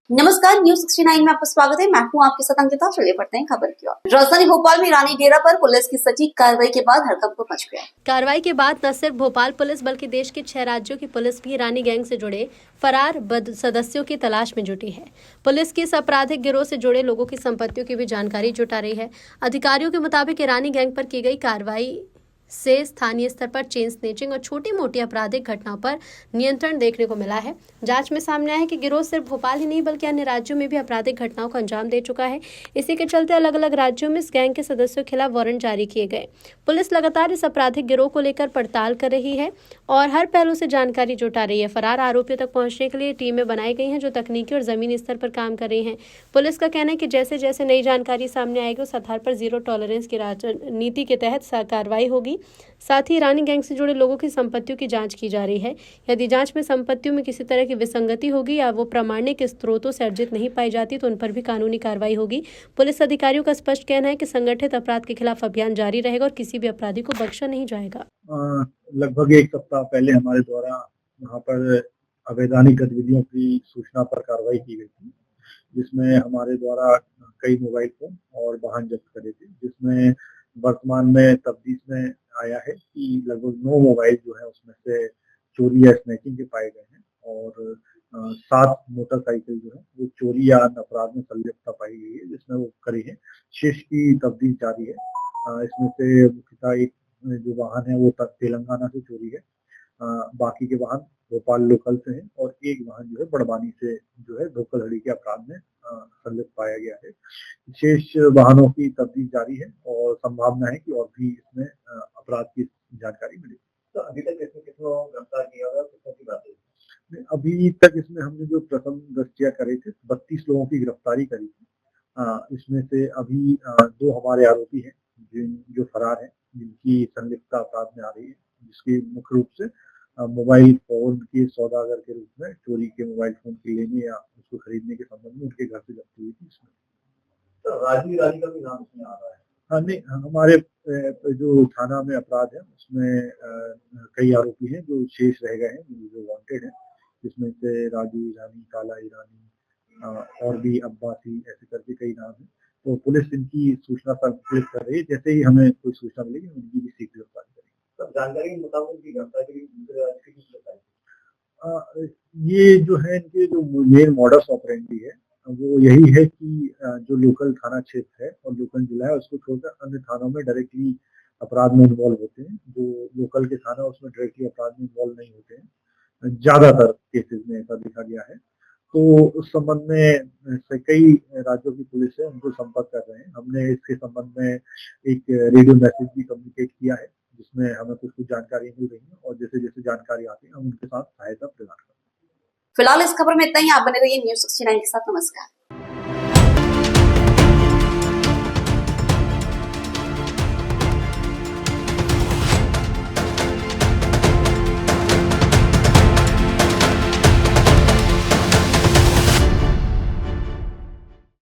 नमस्कार, न्यूज 69 में आपका स्वागत है। मैं हूं आपके साथ अंकिता। चलिए पढ़ते हैं खबर की ओर। राजधानी भोपाल में रानी डेरा पर पुलिस की सटीक कार्रवाई के बाद हड़कंप मच गया। कार्रवाई के बाद न सिर्फ भोपाल पुलिस बल्कि देश के 6 राज्यों की पुलिस भी रानी गैंग से जुड़े फरार सदस्यों की तलाश में जुटी है। पुलिस की इस आपराधिक गिरोह से जुड़े लोगों की संपत्तियों की भी जानकारी जुटा रही है। अधिकारियों के मुताबिक रानी गैंग पर की गई कार्रवाई से स्थानीय स्तर पर चेन स्नेचिंग और छोटी मोटी आपराधिक घटनाओं पर नियंत्रण देखने को मिला है। जांच में सामने आया है कि गिरोह सिर्फ भोपाल ही नहीं बल्कि अन्य राज्यों में भी आपराधिक घटनाओं को अंजाम दे चुका है। इसी के चलते अलग अलग राज्यों में इस गैंग के सदस्यों के खिलाफ वारंट जारी किए गए। पुलिस लगातार इस आपराधिक गिरोह को लेकर पड़ताल कर रही है और हर पहलू से जानकारी जुटा रही है। फरार आरोपियों तक पहुंचने के लिए टीमें बनाई गई हैं जो तकनीकी और जमीनी स्तर पर काम कर रही हैं। पुलिस का कहना है कि जैसे जैसे नई जानकारी सामने आएगी उस आधार पर जीरो टॉलरेंस की नीति के तहत कार्रवाई होगी। साथ ही रानी गैंग से जुड़े लोगों की संपत्तियों की जांच की जा रही है। यदि जांच में संपत्तियों में किसी तरह की विसंगति होगी या वो प्रामाणिक स्रोतों से अर्जित नहीं पाई जाती तो उन पर भी कानूनी कार्रवाई होगी। पुलिस अधिकारियों का स्पष्ट कहना है कि संगठित अपराध के खिलाफ अभियान जारी रहेगा और किसी भी अपराधी को बख्शा नहीं जाएगा। लगभग एक सप्ताह पहले हमारे द्वारा यहाँ पर अवैधानिक गतिविधियों की सूचना पर कार्रवाई की गई थी, जिसमें हमारे द्वारा कई मोबाइल फोन और वाहन जब्त करे थे, जिसमें वर्तमान में तफ्तीश में आया है कि लगभग 9 मोबाइल जो है उसमें से चोरी या स्नैचिंग के पाए गए हैं और 7 मोटरसाइकिल जो है वो चोरी या अन्य अपराध में संलिप्तता पाई गई है, जिसमें वो करी है। शेष की तफ्तीश जारी है। इसमें से मुख्यतः एक जो वाहन है वो तेलंगाना से चोरी है, बाकी के वाहन भोपाल लोकल से हैं और एक वाहन जो है बड़वानी से जो है धोखाधड़ी के अपराध में संलिप्त पाया गया है। शेष वाहनों की तफ्तीश जारी है और संभावना है कि और भी इसमें अपराध की जानकारी मिलेगी। तो अभी तक इसमें कितनों गिरफ्तार किया गया, कितनों की बात है? अभी तक इसमें हमने जो प्रथम दस्तिया करे थे 32 लोगों की गिरफ्तारी करी थी। इसमें से अभी 2 हमारे आरोपी हैं जो फरार हैं, जिनकी संलिप्तता अपराध में आ रही है, जिसकी मुख्य रूप से मोबाइल फोन के सौदागर के रूप में चोरी के मोबाइल फोन के लेने या उसको खरीदने के संबंध में उनके घर से जब्ती हुई थी। इसमें तो राजवी रानी का भी नाम इसमें आ रहा है। हाँ, नहीं, हमारे जो थाना में अपराध है उसमें कई आरोपी हैं जो शेष रह गए हैं, जो वांटेड हैं, जिसमें से राजू ईरानी, काला ईरानी और भी अब्बासी, ऐसे करके कई नाम हैं। तो पुलिस इनकी सूचना संकलित कर रही है। जैसे ही हमें कोई सूचना मिलेगी उनकी भी शीघ्र गिरफ्तारी करेगी। जानकारी के मुताबिक उनकी गिरफ्तारी दूसरे राज्य की बताई। ये जो है इनके जो मेन मॉडस ऑपरेंडी है वो यही है कि जो लोकल थाना क्षेत्र है और लोकल जिला है उसको छोड़कर अन्य थानों में डायरेक्टली अपराध में इन्वॉल्व होते हैं। जो लोकल के थाना उसमें डायरेक्टली अपराध में इन्वॉल्व नहीं होते हैं। ज्यादातर केसेस में ऐसा देखा गया है। तो उस संबंध में कई राज्यों की पुलिस है उनको संपर्क कर रहे हैं। हमने इसके संबंध में एक रेडियो मैसेज भी कम्युनिकेट किया है, जिसमें हमें कुछ जानकारी मिल रही है और जैसे जैसे जानकारी आती है हम उनके साथ सहायता प्रदान करते हैं। फिलहाल इस खबर में इतना ही। आप बने रहिए न्यूज 69 के साथ। नमस्कार।